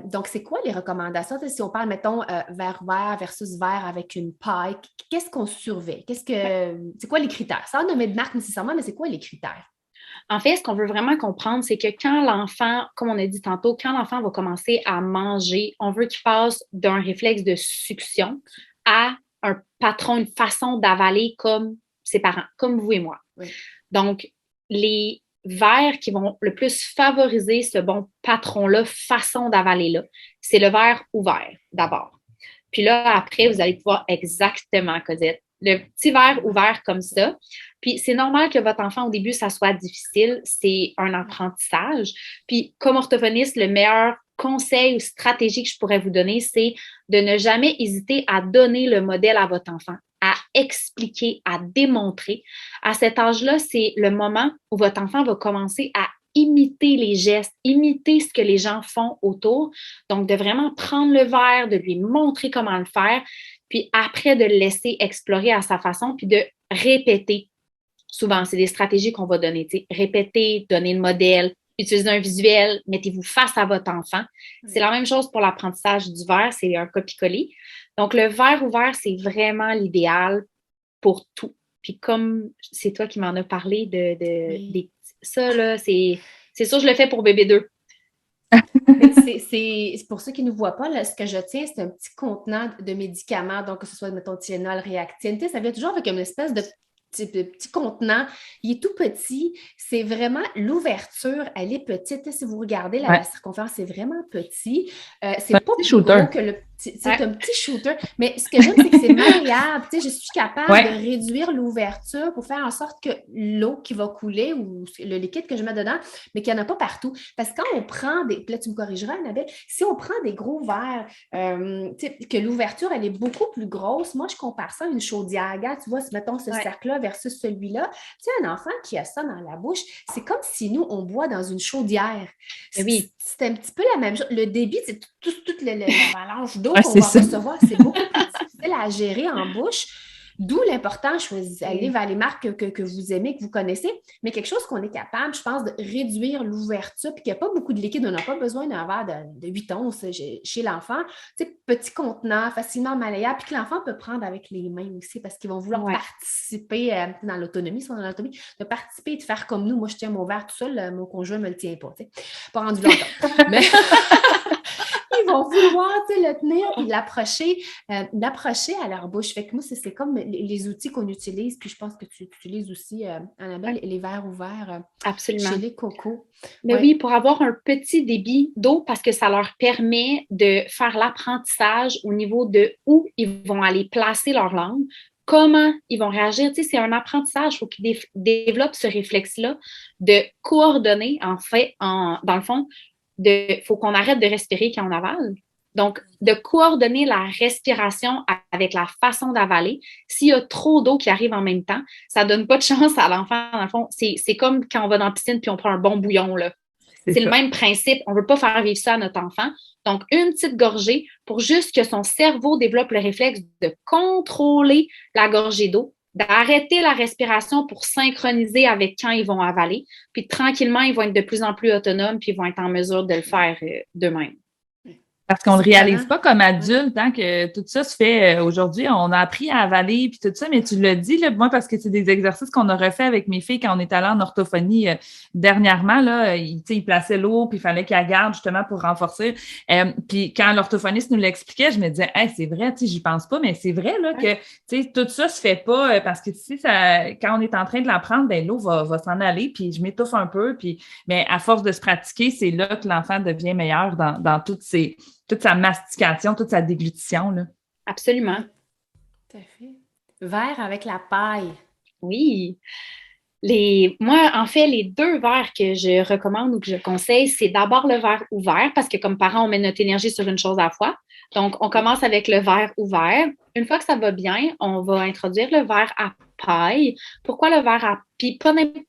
Donc, c'est quoi les recommandations? Si on parle, mettons, verre ouvert versus verre avec une paille, qu'est-ce qu'on surveille? C'est quoi les critères? Sans nommer de marque nécessairement, mais c'est quoi les critères? En fait, ce qu'on veut vraiment comprendre, c'est que quand l'enfant, comme on a dit tantôt, quand l'enfant va commencer à manger, on veut qu'il passe d'un réflexe de succion à un patron, une façon d'avaler comme ses parents, comme vous et moi. Oui. Donc, les verres qui vont le plus favoriser ce bon patron-là, façon d'avaler-là, c'est le verre ouvert d'abord. Puis là, après, vous allez pouvoir exactement, Cosette, le petit verre ouvert comme ça. Puis c'est normal que votre enfant, au début, ça soit difficile. C'est un apprentissage. Puis comme orthophoniste, le meilleur conseil ou stratégie que je pourrais vous donner, c'est de ne jamais hésiter à donner le modèle à votre enfant, à expliquer, à démontrer. À cet âge-là, c'est le moment où votre enfant va commencer à imiter les gestes, imiter ce que les gens font autour. Donc, de vraiment prendre le verre, de lui montrer comment le faire, puis après de le laisser explorer à sa façon, puis de répéter. Souvent, c'est des stratégies qu'on va donner. Répéter, donner le modèle, utiliser un visuel, mettez-vous face à votre enfant. C'est la même chose pour l'apprentissage du verre, c'est un copier-coller. Donc, le verre ouvert, c'est vraiment l'idéal pour tout. Puis comme c'est toi qui m'en as parlé ça, là, c'est sûr, je le fais pour bébé 2. C'est pour ceux qui ne nous voient pas, là, ce que je tiens, c'est un petit contenant de médicaments, donc que ce soit, mettons, Tylenol, Réactine, ça vient toujours avec une espèce de petit contenant. Il est tout petit. C'est vraiment l'ouverture, elle est petite. Si vous regardez la circonférence, c'est vraiment petit. C'est pas plus gros que le petit. C'est un petit shooter. Mais ce que j'aime, c'est que c'est malléable. Je suis capable de réduire l'ouverture pour faire en sorte que l'eau qui va couler ou le liquide que je mets dedans, mais qu'il n'y en a pas partout. Parce que quand on prend des... Là, tu me corrigeras, Annabelle. Si on prend des gros verres, que l'ouverture, elle est beaucoup plus grosse, moi, je compare ça à une chaudière. Regarde, tu vois, mettons ce cercle-là versus celui-là. Tu sais, un enfant qui a ça dans la bouche, c'est comme si nous, on boit dans une chaudière. C'est un petit peu la même chose. Le débit, c'est toute l'avalanche d'eau qu'on va recevoir. C'est beaucoup plus difficile à gérer en bouche. D'où l'important, allez vers les marques que vous aimez, que vous connaissez, mais quelque chose qu'on est capable, je pense, de réduire l'ouverture, puis qu'il n'y a pas beaucoup de liquide, on n'a pas besoin d'un verre de 8 onces chez l'enfant. Tu sais, petit contenant, facilement malléable, puis que l'enfant peut prendre avec les mains aussi, parce qu'ils vont vouloir participer dans l'autonomie, de participer et de faire comme nous. Moi, je tiens mon verre tout seul, mon conjoint ne me le tient pas, tu sais. Pas rendu longtemps. Mais... Ils vont vouloir le tenir et l'approcher à leur bouche. Fait que moi, c'est comme les outils qu'on utilise. Puis je pense que tu utilises aussi, Annabelle, les verres ouverts chez les cocos. Mais oui, pour avoir un petit débit d'eau parce que ça leur permet de faire l'apprentissage au niveau de où ils vont aller placer leur langue, comment ils vont réagir. Tu sais, c'est un apprentissage. Il faut qu'ils développent ce réflexe-là de coordonner, en fait, dans le fond, faut qu'on arrête de respirer quand on avale. Donc, de coordonner la respiration avec la façon d'avaler. S'il y a trop d'eau qui arrive en même temps, ça donne pas de chance à l'enfant. Dans le fond, c'est comme quand on va dans la piscine puis on prend un bon bouillon, là. C'est le même principe. On veut pas faire vivre ça à notre enfant. Donc, une petite gorgée pour juste que son cerveau développe le réflexe de contrôler la gorgée d'eau, d'arrêter la respiration pour synchroniser avec quand ils vont avaler. Puis tranquillement, ils vont être de plus en plus autonomes puis ils vont être en mesure de le faire d'eux-mêmes. Parce qu'on ne le réalise pas comme adulte, hein, que tout ça se fait aujourd'hui. On a appris à avaler puis tout ça, mais tu l'as dit, là, moi, parce que c'est des exercices qu'on a refait avec mes filles quand on est allé en orthophonie dernièrement. Là, ils plaçaient l'eau, puis il fallait qu'ils la gardent justement pour renforcer. Puis quand l'orthophoniste nous l'expliquait, je me disais, hey, c'est vrai, j'y pense pas, mais c'est vrai là que tout ça se fait pas parce que quand on est en train de l'apprendre, ben l'eau va s'en aller, puis je m'étouffe un peu, puis mais à force de se pratiquer, c'est là que l'enfant devient meilleur dans toute sa mastication, toute sa déglutition, là. Absolument. Tout à fait. Verre avec la paille. Oui. Moi, en fait, les 2 verres que je recommande ou que je conseille, c'est d'abord le verre ouvert, parce que comme parents, on met notre énergie sur une chose à la fois. Donc, on commence avec le verre ouvert. Une fois que ça va bien, on va introduire le verre à paille. Pourquoi le verre à paille?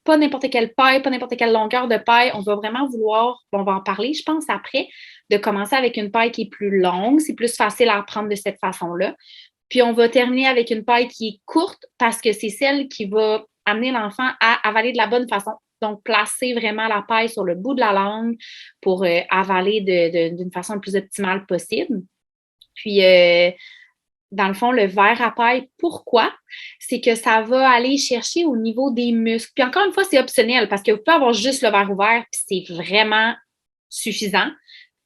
Pas n'importe quelle paille, pas n'importe quelle longueur de paille. On va vraiment vouloir, on va en parler, je pense, après, de commencer avec une paille qui est plus longue. C'est plus facile à apprendre de cette façon-là. Puis, on va terminer avec une paille qui est courte parce que c'est celle qui va amener l'enfant à avaler de la bonne façon. Donc, placer vraiment la paille sur le bout de la langue pour avaler d'une façon la plus optimale possible. Puis, dans le fond, le verre à paille, pourquoi? C'est que ça va aller chercher au niveau des muscles. Puis encore une fois, c'est optionnel parce que vous pouvez avoir juste le verre ouvert puis c'est vraiment suffisant.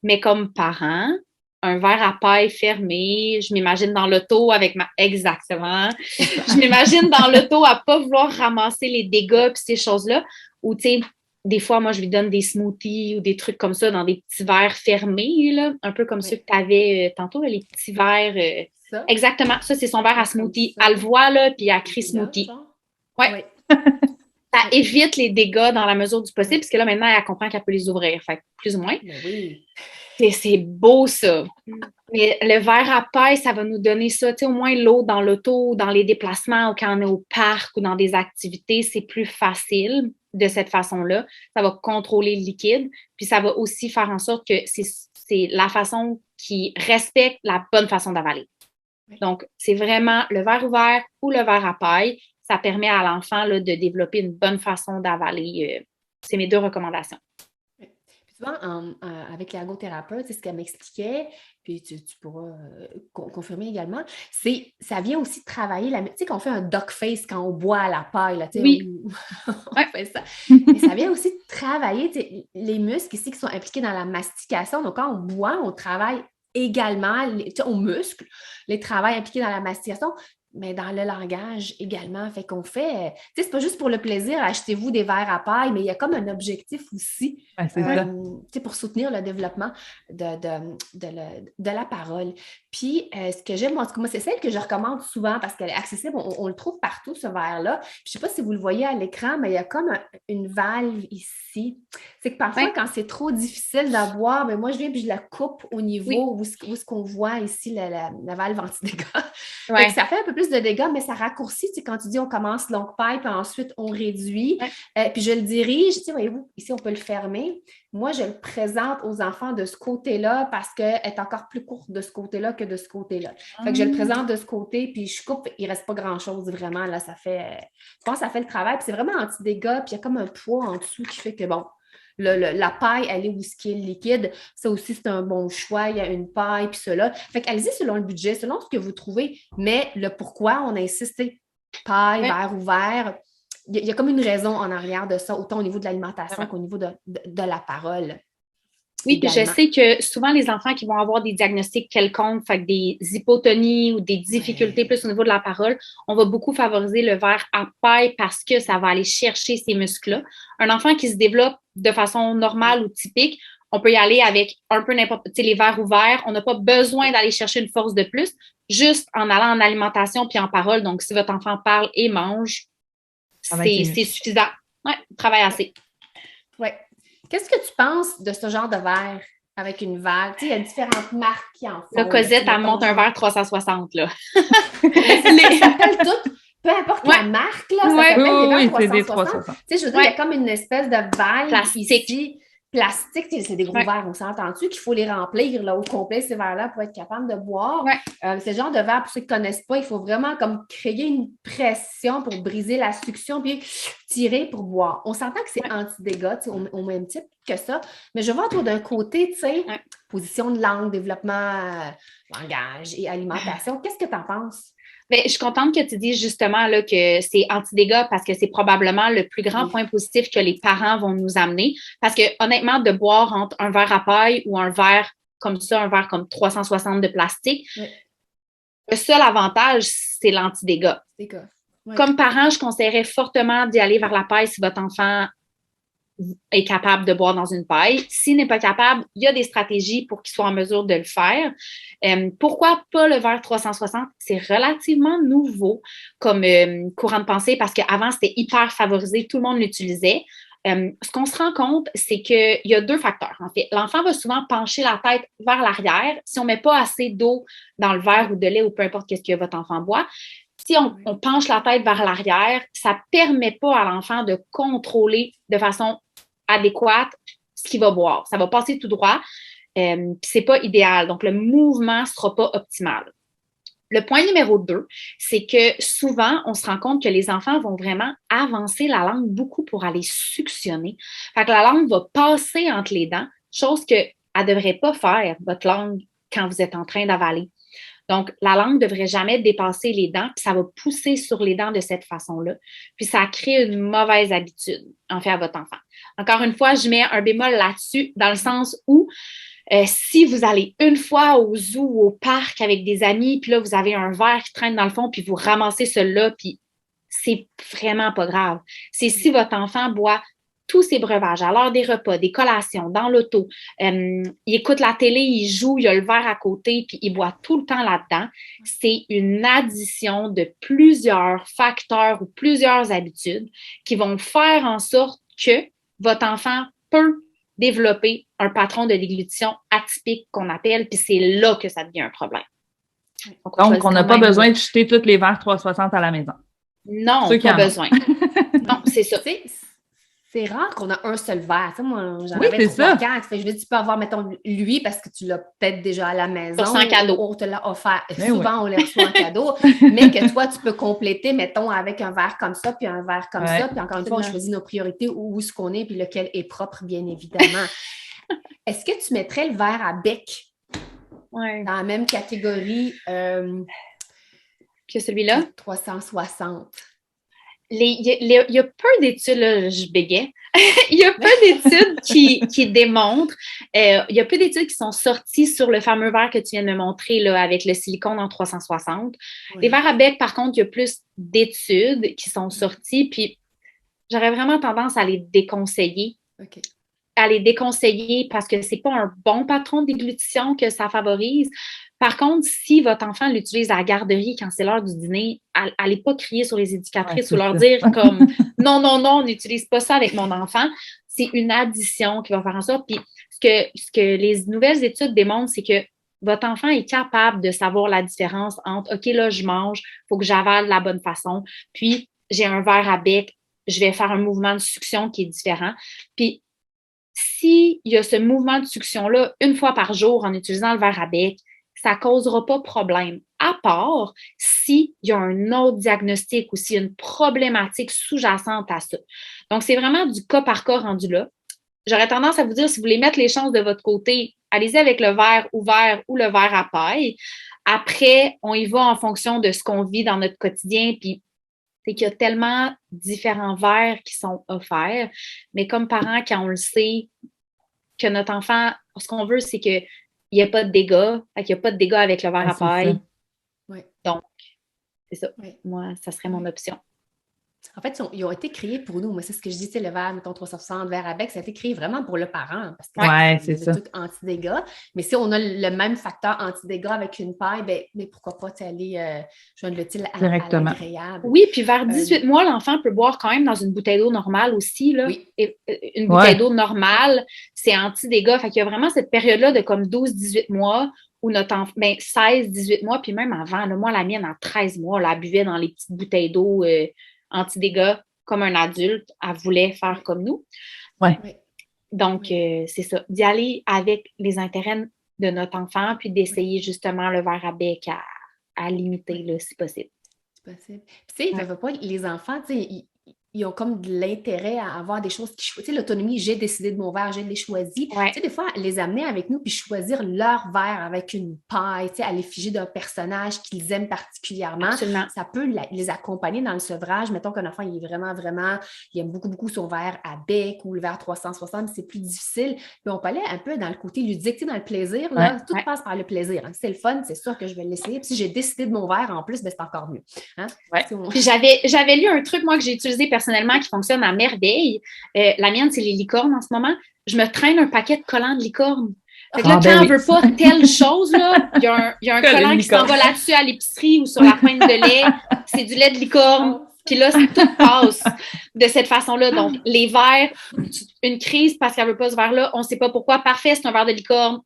Mais comme parent, un verre à paille fermé, je m'imagine dans l'auto avec Exactement. Je m'imagine dans l'auto à pas vouloir ramasser les dégâts puis ces choses-là. Ou, tu sais, des fois, moi, je lui donne des smoothies ou des trucs comme ça dans des petits verres fermés, là, un peu comme ceux que tu avais tantôt, là, les petits verres. Ça? Exactement, ça, c'est son verre à Comme smoothie. ça. Elle le voit, là, puis elle crie Là, smoothie. genre? Ouais. Oui. Ça évite les dégâts dans la mesure du possible, puisque là, maintenant, elle comprend qu'elle peut les ouvrir. Fait que plus ou moins. Mais oui. C'est beau, ça. Mais le verre à paille, ça va nous donner ça. Tu sais, au moins l'eau dans l'auto, dans les déplacements, ou quand on est au parc ou dans des activités, c'est plus facile de cette façon-là. Ça va contrôler le liquide. Puis ça va aussi faire en sorte que c'est la façon qui respecte la bonne façon d'avaler. Donc, c'est vraiment le verre ouvert ou le verre à paille. Ça permet à l'enfant là, de développer une bonne façon d'avaler. C'est mes 2 recommandations. Souvent, avec l'ergothérapeute, c'est ce qu'elle m'expliquait, puis tu pourras confirmer également, ça vient aussi travailler, tu sais, qu'on fait un duck face quand on boit à la paille, là, tu sais, oui. on fait ça. Mais ça vient aussi travailler les muscles ici qui sont impliqués dans la mastication. Donc, quand on boit, on travaille également, on muscle les travails impliqués dans la mastication, mais dans le langage également. Fait qu'on fait, tu sais, c'est pas juste pour le plaisir, achetez-vous des verres à paille, mais il y a comme un objectif aussi, Ouais, c'est ça. tu sais, pour soutenir le développement de la parole. Puis, ce que j'aime, moi, c'est celle que je recommande souvent parce qu'elle est accessible, on le trouve partout, ce verre-là. Puis, je sais pas si vous le voyez à l'écran, mais il y a comme une valve ici. C'est que parfois, quand c'est trop difficile à boire, ben moi, je viens et je la coupe au niveau où ce qu'on voit ici, la valve anti-dégâts. Ouais. Ça fait un peu plus de dégâts, mais ça raccourcit, tu sais, quand tu dis on commence longue paille, puis ensuite on réduit. Puis je le dirige, tu sais, voyez-vous, ici on peut le fermer. Moi, je le présente aux enfants de ce côté-là parce qu'elle est encore plus courte de ce côté-là que de ce côté-là. Fait que je le présente de ce côté, puis je coupe, il ne reste pas grand-chose vraiment. Là, je pense que ça fait le travail, puis c'est vraiment anti-dégâts, puis il y a comme un poids en dessous qui fait que, bon, la paille, elle est où ce qui est liquide. Ça aussi, c'est un bon choix. Il y a une paille, puis cela. Fait qu'allez-y selon le budget, selon ce que vous trouvez. Mais le pourquoi, on a insisté. Paille, verre ouvert. Il y a comme une raison en arrière de ça, autant au niveau de l'alimentation qu'au niveau de la parole. Oui, puis je sais que souvent, les enfants qui vont avoir des diagnostics quelconques, fait que des hypotonies ou des difficultés plus au niveau de la parole, on va beaucoup favoriser le verre à paille parce que ça va aller chercher ces muscles-là. Un enfant qui se développe de façon normale ou typique, on peut y aller avec un peu n'importe, tu sais, les verres ouverts. On n'a pas besoin d'aller chercher une force de plus, juste en allant en alimentation puis en parole. Donc, si votre enfant parle et mange, c'est suffisant. Oui, travaille assez. Oui. Qu'est-ce que tu penses de ce genre de verre avec une valve? Tu sais, il y a différentes marques qui en font. La Cosette, elle monte un verre 360, là. Ça s'appelle tout, peu importe la marque, là, ça s'appelle des verres 360. Tu sais, je veux dire, il y a comme une espèce de valve ici. Plastique, c'est des gros verres, on s'entend-tu qu'il faut les remplir là, au complet, ces verres-là, pour être capable de boire. C'est le genre de verre, pour ceux qui ne connaissent pas, il faut vraiment comme créer une pression pour briser la succion, puis tirer pour boire. On s'entend que c'est anti-dégâts, au même type que ça, mais je vois, toi, d'un côté, tu sais, position de langue, développement, langage et alimentation. Qu'est-ce que tu en penses? Bien, je suis contente que tu dises justement là, que c'est anti-dégâts parce que c'est probablement le plus grand point positif que les parents vont nous amener. Parce que honnêtement, de boire entre un verre à paille ou un verre comme ça, un verre comme 360 de plastique, le seul avantage, c'est l'anti-dégâts. Comme parent, je conseillerais fortement d'y aller vers la paille si votre enfant est capable de boire dans une paille. S'il n'est pas capable, il y a des stratégies pour qu'il soit en mesure de le faire. Pourquoi pas le verre 360? C'est relativement nouveau comme courant de pensée parce qu'avant, c'était hyper favorisé, tout le monde l'utilisait. Ce qu'on se rend compte, c'est qu'il y a 2 facteurs. En fait, l'enfant va souvent pencher la tête vers l'arrière. Si on ne met pas assez d'eau dans le verre ou de lait ou peu importe ce que votre enfant boit, si on penche la tête vers l'arrière, ça ne permet pas à l'enfant de contrôler de façon adéquate ce qu'il va boire. Ça va passer tout droit, puis c'est pas idéal. Donc, le mouvement ne sera pas optimal. Le point numéro 2, c'est que souvent, on se rend compte que les enfants vont vraiment avancer la langue beaucoup pour aller suctionner. Fait que la langue va passer entre les dents, chose qu'elle ne devrait pas faire, votre langue, quand vous êtes en train d'avaler. Donc, la langue ne devrait jamais dépasser les dents, puis ça va pousser sur les dents de cette façon-là. Puis ça crée une mauvaise habitude, en fait, à votre enfant. Encore une fois, je mets un bémol là-dessus, dans le sens où si vous allez une fois au zoo ou au parc avec des amis, puis là, vous avez un verre qui traîne dans le fond, puis vous ramassez celui-là, puis c'est vraiment pas grave. C'est si votre enfant boit tous ces breuvages à l'heure des repas, des collations, dans l'auto. Il écoute la télé, il joue, il a le verre à côté, puis il boit tout le temps là-dedans. C'est une addition de plusieurs facteurs ou plusieurs habitudes qui vont faire en sorte que votre enfant peut développer un patron de déglutition atypique qu'on appelle, puis c'est là que ça devient un problème. Donc, on n'a pas besoin de jeter tous les verres 360 à la maison. Non, pas besoin. Non, c'est ça. C'est rare qu'on a un seul verre. Tu sais, moi, j'en Oui, avais c'est ça. 3-4. Fait, je veux dire, tu peux avoir, mettons, lui, parce que tu l'as peut-être déjà à la maison. Sans cadeau. On te l'a offert. Mais souvent, on les reçoit en cadeau. Mais que toi, tu peux compléter, mettons, avec un verre comme ça, puis un verre comme ça. Puis encore une fois, on choisit nos priorités, où est-ce qu'on est, puis lequel est propre, bien évidemment. Est-ce que tu mettrais le verre à bec dans la même catégorie que celui-là? 360. Il y a peu d'études, là, je bégais, il y a peu d'études qui démontrent, il y a peu d'études qui sont sorties sur le fameux verre que tu viens de me montrer là, avec le silicone en 360. Oui. Les verres à bec, par contre, il y a plus d'études qui sont sorties, puis j'aurais vraiment tendance à les déconseiller. OK. À les déconseiller parce que c'est pas un bon patron de déglutition que ça favorise. Par contre, si votre enfant l'utilise à la garderie quand c'est l'heure du dîner, allez pas crier sur les éducatrices ou leur dire comme « Non, on n'utilise pas ça avec mon enfant ». C'est une addition qui va faire en sorte. Puis ce que les nouvelles études démontrent, c'est que votre enfant est capable de savoir la différence entre « OK, là, je mange, il faut que j'avale de la bonne façon. Puis, j'ai un verre à bec, je vais faire un mouvement de succion qui est différent. » Puis, s'il y a ce mouvement de succion-là une fois par jour en utilisant le verre à bec, ça ne causera pas de problème, à part s'il y a un autre diagnostic ou s'il y a une problématique sous-jacente à ça. Donc, c'est vraiment du cas par cas rendu là. J'aurais tendance à vous dire, si vous voulez mettre les chances de votre côté, allez-y avec le verre ouvert ou le verre à paille. Après, on y va en fonction de ce qu'on vit dans notre quotidien, puis c'est qu'il y a tellement différents verres qui sont offerts. Mais comme parents, quand on le sait, que notre enfant, ce qu'on veut, c'est qu'il n'y a pas de dégâts. Fait qu'il n'y a pas de dégâts avec le verre à paille. Oui. Donc, c'est ça. Oui. Moi, ça serait mon option. En fait, ils ont été créés pour nous. Moi, c'est ce que je dis, le verre, mettons 360, verre à bec, ça a été créé vraiment pour le parent. Parce que c'est ça. Tout anti-dégâts. Mais si on a le même facteur anti-dégâts avec une paille, mais pourquoi pas aller joindre le til à l'agréable. Oui, puis vers 18 mois, l'enfant peut boire quand même dans une bouteille d'eau normale aussi. Là. Oui. Et, une bouteille d'eau normale, c'est anti-dégâts. Fait qu'il y a vraiment cette période-là de comme 12-18 mois où notre enfant, 16-18 mois, puis même avant, là, moi, la mienne, à 13 mois, elle buvait dans les petites bouteilles d'eau anti-dégâts comme un adulte, elle voulait faire comme nous. Ouais. Donc, c'est ça, d'y aller avec les intérêts de notre enfant, puis d'essayer justement le verre à bec à limiter, là, si possible. C'est possible. Puis, tu sais, pas les enfants, tu sais, ils ont comme de l'intérêt à avoir des choses qui choisissent. Tu sais, l'autonomie, j'ai décidé de mon verre, j'ai les choisi. Ouais. Tu sais, des fois, les amener avec nous puis choisir leur verre avec une paille, tu sais, à l'effigie d'un personnage qu'ils aiment particulièrement. Absolument. Ça peut les accompagner dans le sevrage. Mettons qu'un enfant, il est vraiment, il aime beaucoup son verre à bec ou le verre 360, c'est plus difficile. Puis on peut aller un peu dans le côté ludique, tu sais, dans le plaisir. Là, tout passe par le plaisir. Hein. C'est le fun, c'est sûr que je vais l'essayer. Puis si j'ai décidé de mon verre en plus, c'est encore mieux. Hein? Ouais. Puis j'avais lu un truc, moi, que j'ai utilisé personnellement qui fonctionne à merveille. La mienne, c'est les licornes en ce moment. Je me traîne un paquet de collants de licornes. Fait que là, quand on ne veut pas telle chose, là, il y a un collant qui s'en va là-dessus à l'épicerie ou sur la pointe de lait. C'est du lait de licorne. Puis là, tout passe de cette façon-là. Donc, les verres, une crise parce qu'elle ne veut pas ce verre-là, on ne sait pas pourquoi. Parfait, c'est un verre de licorne.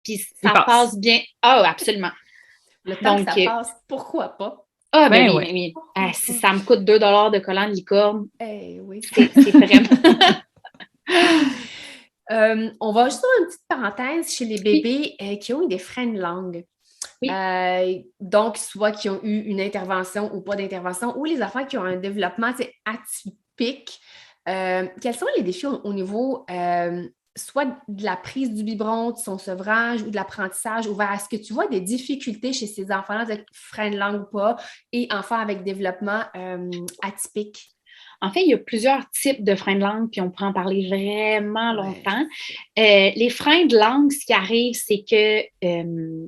Puis ça passe bien. Ah, absolument. Le temps que ça passe, pourquoi pas? Ah, oui. Si ça me coûte 2 $ de collant de licorne, oui. C'est vraiment... on va juste faire une petite parenthèse chez les bébés qui ont eu des freins de langue. Oui. Donc, soit qui ont eu une intervention ou pas d'intervention, ou les enfants qui ont un développement atypique. Quels sont les défis au niveau soit de la prise du biberon, de son sevrage ou de l'apprentissage ouvert? Est-ce que tu vois des difficultés chez ces enfants-là avec frein de langue ou pas et enfants avec développement atypique? En fait, il y a plusieurs types de freins de langue, puis on pourrait en parler vraiment longtemps. Les freins de langue, ce qui arrive, c'est que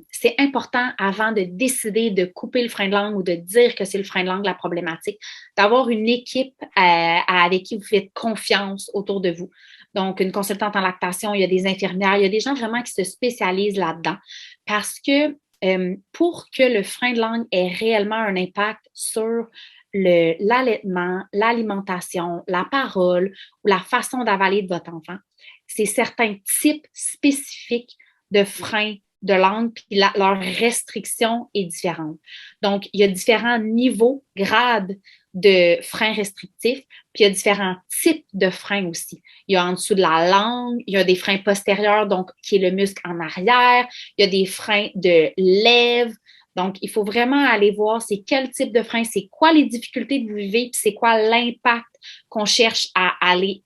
c'est important avant de décider de couper le frein de langue ou de dire que c'est le frein de langue la problématique, d'avoir une équipe avec qui vous faites confiance autour de vous. Donc, une consultante en lactation, il y a des infirmières, il y a des gens vraiment qui se spécialisent là-dedans parce que pour que le frein de langue ait réellement un impact sur l'allaitement, l'alimentation, la parole ou la façon d'avaler de votre enfant, c'est certains types spécifiques de freins de langue, puis leur restriction est différente. Donc, il y a différents niveaux, grades de freins restrictifs, puis il y a différents types de freins aussi. Il y a en dessous de la langue, il y a des freins postérieurs, donc qui est le muscle en arrière, il y a des freins de lèvres. Donc, il faut vraiment aller voir c'est quel type de frein, c'est quoi les difficultés que vous vivez, puis c'est quoi l'impact qu'on cherche à aller,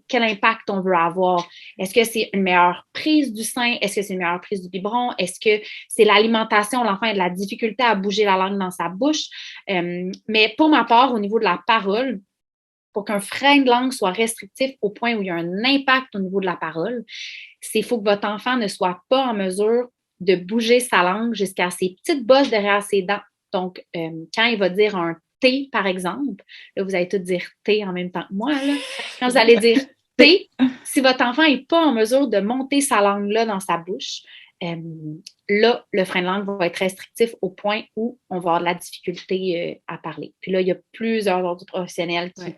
quel impact on veut avoir. Est-ce que c'est une meilleure prise du sein? Est-ce que c'est une meilleure prise du biberon? Est-ce que c'est l'alimentation? L'enfant a de la difficulté à bouger la langue dans sa bouche. Mais pour ma part, au niveau de la parole, pour qu'un frein de langue soit restrictif au point où il y a un impact au niveau de la parole, il faut que votre enfant ne soit pas en mesure de bouger sa langue jusqu'à ses petites bosses derrière ses dents. Donc, quand il va dire un T, par exemple, là, vous allez tous dire T en même temps que moi, là. Quand vous allez dire T, si votre enfant n'est pas en mesure de monter sa langue là dans sa bouche, là, le frein de langue va être restrictif au point où on va avoir de la difficulté à parler. Puis là, il y a plusieurs autres professionnels qui... Ouais.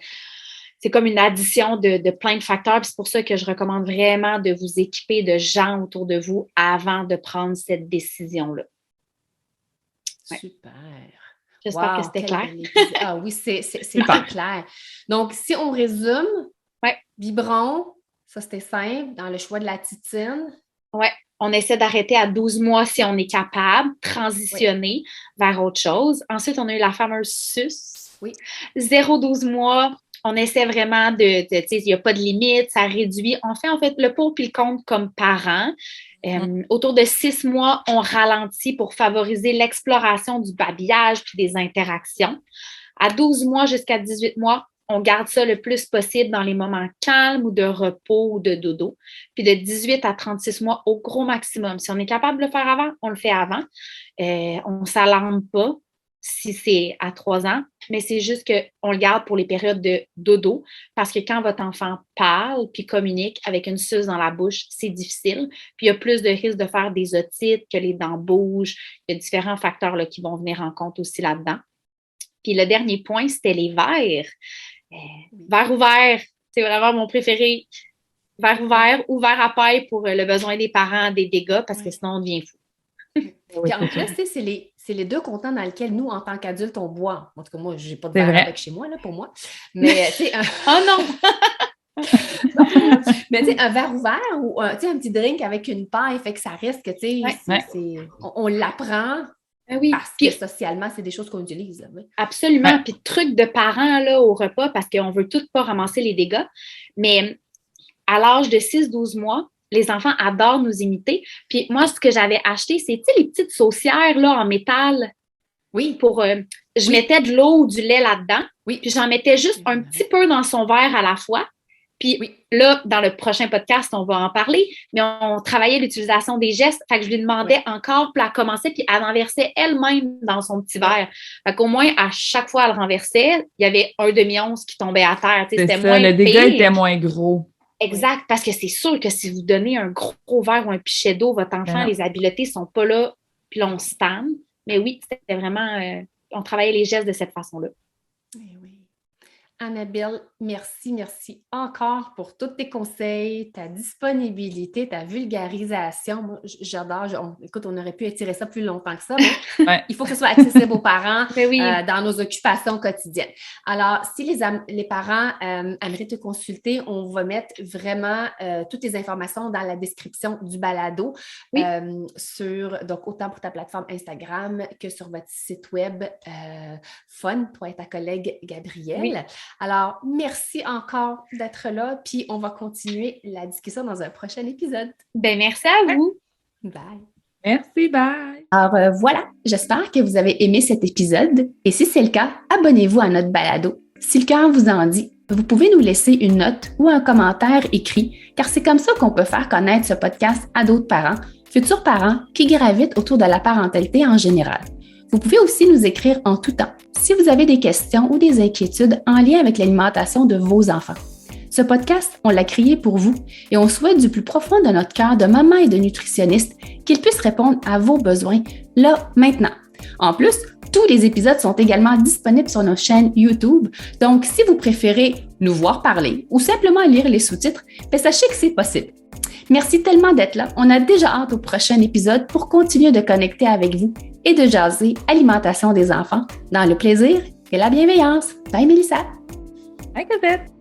C'est comme une addition de plein de facteurs. Puis c'est pour ça que je recommande vraiment de vous équiper de gens autour de vous avant de prendre cette décision-là. Ouais. Super. J'espère que c'était clair. Ah oui, c'est très clair. Donc, si on résume, biberon, ça c'était simple, dans le choix de la titine. Oui, on essaie d'arrêter à 12 mois si on est capable, transitionner vers autre chose. Ensuite, on a eu la fameuse SUS. Oui. 0-12 mois, on essaie vraiment il n'y a pas de limite, ça réduit. On fait en fait le pour puis le contre comme parents. Autour de 6 mois, on ralentit pour favoriser l'exploration du babillage puis des interactions. À 12 mois jusqu'à 18 mois, on garde ça le plus possible dans les moments calmes ou de repos ou de dodo. Puis de 18 à 36 mois au gros maximum. Si on est capable de le faire avant, on le fait avant. On ne s'alarme pas si c'est à 3 ans, mais c'est juste qu'on le garde pour les périodes de dodo parce que quand votre enfant parle puis communique avec une suce dans la bouche, c'est difficile. Puis il y a plus de risques de faire des otites, que les dents bougent. Il y a différents facteurs là, qui vont venir en compte aussi là-dedans. Puis le dernier point, c'était les verres. Verre ouvert, c'est vraiment mon préféré. Verre ouvert ou verre à paille pour le besoin des parents, des dégâts, parce que sinon on devient fou. Puis en plus, c'est les deux contenants dans lesquels nous, en tant qu'adultes, on boit. En tout cas, moi, je n'ai pas de verre avec chez moi, là, pour moi. Mais, tu sais, oh non! Mais, tu sais, un verre ouvert ou un petit drink avec une paille, fait que ça reste que, tu sais, on l'apprend. Oui. Parce que socialement, c'est des choses qu'on utilise. Là, oui. Absolument. Ouais. Puis truc de parents là, au repas, parce qu'on ne veut tous pas ramasser les dégâts. Mais à l'âge de 6-12 mois, les enfants adorent nous imiter. Puis moi, ce que j'avais acheté, c'est les petites saucières là, en métal. Oui. Je mettais de l'eau ou du lait là-dedans. Oui. Puis j'en mettais juste un petit peu dans son verre à la fois. Puis là, dans le prochain podcast, on va en parler, mais on travaillait l'utilisation des gestes. Fait que je lui demandais encore, puis elle commençait, puis elle renversait elle-même dans son petit verre. Fait qu'au moins, à chaque fois, elle renversait, il y avait un demi-once qui tombait à terre. C'était moins le dégât était moins gros. Exact, parce que c'est sûr que si vous donnez un gros verre ou un pichet d'eau, votre enfant, les habiletés ne sont pas là, puis là, on se tanne. Mais oui, c'était vraiment... on travaillait les gestes de cette façon-là. Oui. Annabelle, merci encore pour tous tes conseils, ta disponibilité, ta vulgarisation. Moi, j'adore. Écoute, on aurait pu étirer ça plus longtemps que ça, mais il faut que ce soit accessible aux parents dans nos occupations quotidiennes. Alors, si les parents aimeraient te consulter, on va mettre vraiment toutes les informations dans la description du balado, donc autant pour ta plateforme Instagram que sur votre site web Fun, toi et ta collègue Gabrielle. Oui. Alors, merci encore d'être là, puis on va continuer la discussion dans un prochain épisode. Ben merci à vous. Bye. Merci, bye. Alors voilà, j'espère que vous avez aimé cet épisode et si c'est le cas, abonnez-vous à notre balado. Si le cœur vous en dit, vous pouvez nous laisser une note ou un commentaire écrit, car c'est comme ça qu'on peut faire connaître ce podcast à d'autres parents, futurs parents qui gravitent autour de la parentalité en général. Vous pouvez aussi nous écrire en tout temps si vous avez des questions ou des inquiétudes en lien avec l'alimentation de vos enfants. Ce podcast, on l'a créé pour vous et on souhaite du plus profond de notre cœur de maman et de nutritionniste qu'il puisse répondre à vos besoins là, maintenant. En plus, tous les épisodes sont également disponibles sur nos chaînes YouTube, donc si vous préférez nous voir parler ou simplement lire les sous-titres, sachez que c'est possible. Merci tellement d'être là. On a déjà hâte au prochain épisode pour continuer de connecter avec vous et de jaser alimentation des enfants dans le plaisir et la bienveillance. Bye Mélissa! Bye Cosette!